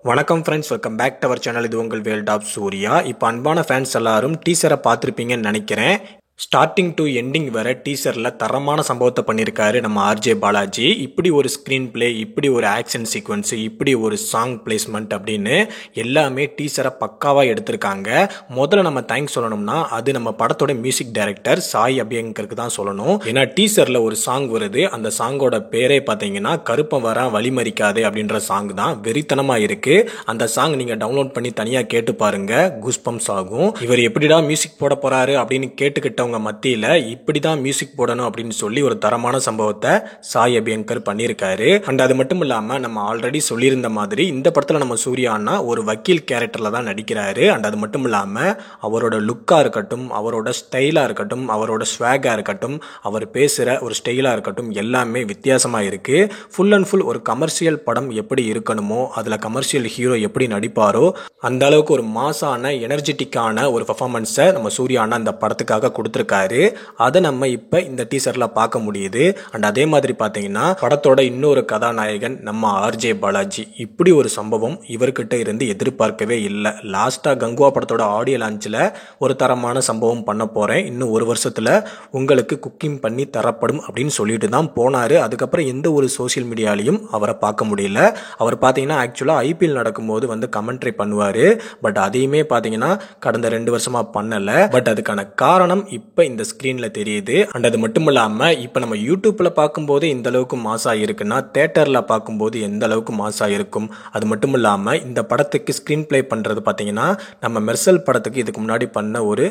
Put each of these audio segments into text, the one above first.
வணக்கம் friends, welcome back to our channel. இது உங்கள் வேல்ட் ஆஃப் சூர்யா. இப்போ அன்பான ஃபேன்ஸ் எல்லாரும் டீசரை பார்த்துருப்பீங்கன்னு நினைக்கிறேன். ஸ்டார்டிங் டு எண்டிங் வர டீசரில் தரமான சம்பவத்தை பண்ணியிருக்காரு நம்ம ஆர்ஜே பாலாஜி. இப்படி ஒரு ஸ்க்ரீன் பிளே, இப்படி ஒரு ஆக்ஷன் சீக்வன்ஸ், இப்படி ஒரு சாங் பிளேஸ்மெண்ட் அப்படின்னு எல்லாமே டீசரை பக்காவாக எடுத்திருக்காங்க. முதல்ல நம்ம தேங்க்ஸ் சொல்லணும்னா அது நம்ம படத்தோட மியூசிக் டைரக்டர் சாய் அபியங்கருக்கு தான் சொல்லணும். ஏன்னா டீசரில் ஒரு சாங் வருது, அந்த சாங்கோட பேரே பார்த்தீங்கன்னா கருப்பம் வரா வழிமறிக்காது அப்படின்ற சாங் தான். வெறித்தனமாக இருக்கு. அந்த சாங் நீங்கள் டவுன்லோட் பண்ணி தனியாக கேட்டு பாருங்க, கூஸ்பம்ஸ் ஆகும். இவர் எப்படிடா மியூசிக் போட போறாரு அப்படின்னு கேட்டுக்கிட்ட மத்தியில இப்படிதான் மியூசிக் போடணும் அப்படின்னு சொல்லி ஒரு தரமான சம்பவத்தை சாய் அபியங்கர் பண்ணியிருக்காரு. அண்ட் அது மட்டும் இல்லாம நம்ம ஆல்ரெடி சொல்லியிருந்த மாதிரி இந்த படத்துல நம்ம சூர்யா அண்ணா ஒரு வக்கீல் கேரக்டர்ல தான் நடிக்கிறாரு. அண்ட் அது மட்டும் இல்லாம அவரோட லுக்கா இருக்கட்டும், அவரோட ஸ்டைலா இருக்கட்டும், அவரோட ஸ்வாகா இருக்கட்டும், அவர் பேசுற ஒரு ஸ்டைலா இருக்கட்டும், எல்லாமே வித்தியாசமா இருக்கு. ஃபுல் அண்ட் ஃபுல் ஒரு கமர்ஷியல் படம் எப்படி இருக்கணுமோ, அதுல கமர்ஷியல் ஹீரோ எப்படி நடிப்பாரோ அந்த அளவுக்கு ஒரு மாசான எனர்ஜெட்டிக்கான ஒரு பெர்ஃபார்மன்ஸை நம்ம சூர்யா அண்ணா இந்த படத்துக்காக கொடுத்திருக்காரு. அதை நம்ம இப்ப இந்த டீசர்ல பார்க்க முடியுது. அண்ட் அதே மாதிரி பாத்தீங்கன்னா படத்தோட இன்னொரு கதாநாயகன் நம்ம ஆர்ஜே பாலாஜி. இப்படி ஒரு சம்பவம் இவர்கிட்ட இருந்து எதிர்பார்க்கவே இல்லை. லாஸ்டா கங்குவா படத்தோட ஆடியோ லான்ச்ல ஒரு தரமான சம்பவம் பண்ண போறேன், இன்னும் ஒரு வருஷத்துல உங்களுக்கு குக்கிங் பண்ணி தரப்படும் அப்படின்னு சொல்லிட்டு தான் போனாரு. அதுக்கப்புறம் எந்த ஒரு சோசியல் மீடியாலையும் அவரை பார்க்க முடியல. அவர் பாத்தீங்கன்னா ஆக்சுவலா ஐபிஎல் நடக்கும்போது வந்து கமெண்ட்ரி பண்ணுவாரு. பட் அதையுமே பாத்தீங்கன்னா கடந்த 2 வருஷமா பண்ணல. பட் அதுக்கான காரணம் இப்ப இந்த ஸ்கிரீன்ல தெரியுது. அண்ட் அது மட்டும் இல்லாம இப்ப நம்ம யூடியூப்ல பார்க்கும்போது இந்த அளவுக்கு மாசா இருக்குன்னா தியேட்டர்ல பார்க்கும்போது எந்த அளவுக்கு மாசா இருக்கும். அது மட்டும் இல்லாம இந்த படத்துக்கு ஸ்கிரீன் பிளே பண்றது பாத்தீங்கன்னா நம்ம மெர்சல் படத்துக்கு இதுக்கு முன்னாடி பண்ண ஒரு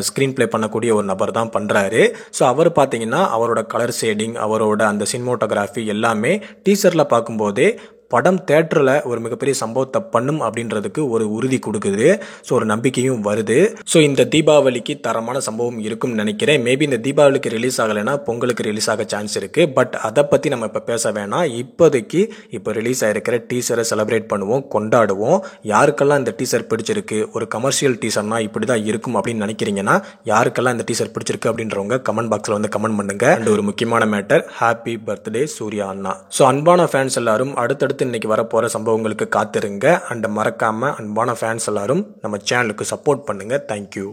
ஸ்கிரீன் பிளே பண்ணக்கூடிய ஒரு நபர் தான் பண்றாரு. ஸோ அவர் பாத்தீங்கன்னா அவரோட கலர் ஷேடிங், அவரோட அந்த சினிமோட்டோகிராஃபி எல்லாமே டீசர்ல பார்க்கும்போதே படம் தியேட்டரில் ஒரு மிகப்பெரிய சம்பவத்தை பண்ணும் அப்படின்றதுக்கு ஒரு உறுதி கொடுக்குது. ஸோ ஒரு நம்பிக்கையும் வருது. ஸோ இந்த தீபாவளிக்கு தரமான சம்பவம் இருக்கும்னு நினைக்கிறேன். மேபி இந்த தீபாவளிக்கு ரிலீஸ் ஆகலைன்னா பொங்கலுக்கு ரிலீஸ் ஆக சான்ஸ் இருக்கு. பட் அதை பற்றி நம்ம இப்போ பேச வேணாம். இப்போதைக்கு இப்போ ரிலீஸ் ஆகிருக்கிற டீசரை செலிப்ரேட் பண்ணுவோம், கொண்டாடுவோம். யாருக்கெல்லாம் இந்த டீசர் பிடிச்சிருக்கு, ஒரு கமர்ஷியல் டீசர்னா இப்படி தான் இருக்கும் அப்படின்னு நினைக்கிறீங்கன்னா, யாருக்கெல்லாம் இந்த டீசர் பிடிச்சிருக்கு அப்படின்றவங்க கமெண்ட் பாக்ஸில் வந்து கமெண்ட் பண்ணுங்க. அண்ட் ஒரு முக்கியமான மேட்டர், ஹாப்பி பர்த்டே சூர்யா அண்ணா. ஸோ அன்பான ஃபேன்ஸ் எல்லாரும் அடுத்தடுத்து இன்னைக்கு வரப்போற சம்பவங்களுக்கு காத்திருங்க. அண்ட் மறக்காம அன்பான ஃபேன்ஸ் எல்லாரும் நம்ம சேனலுக்கு சப்போர்ட் பண்ணுங்க. தேங்க்யூ.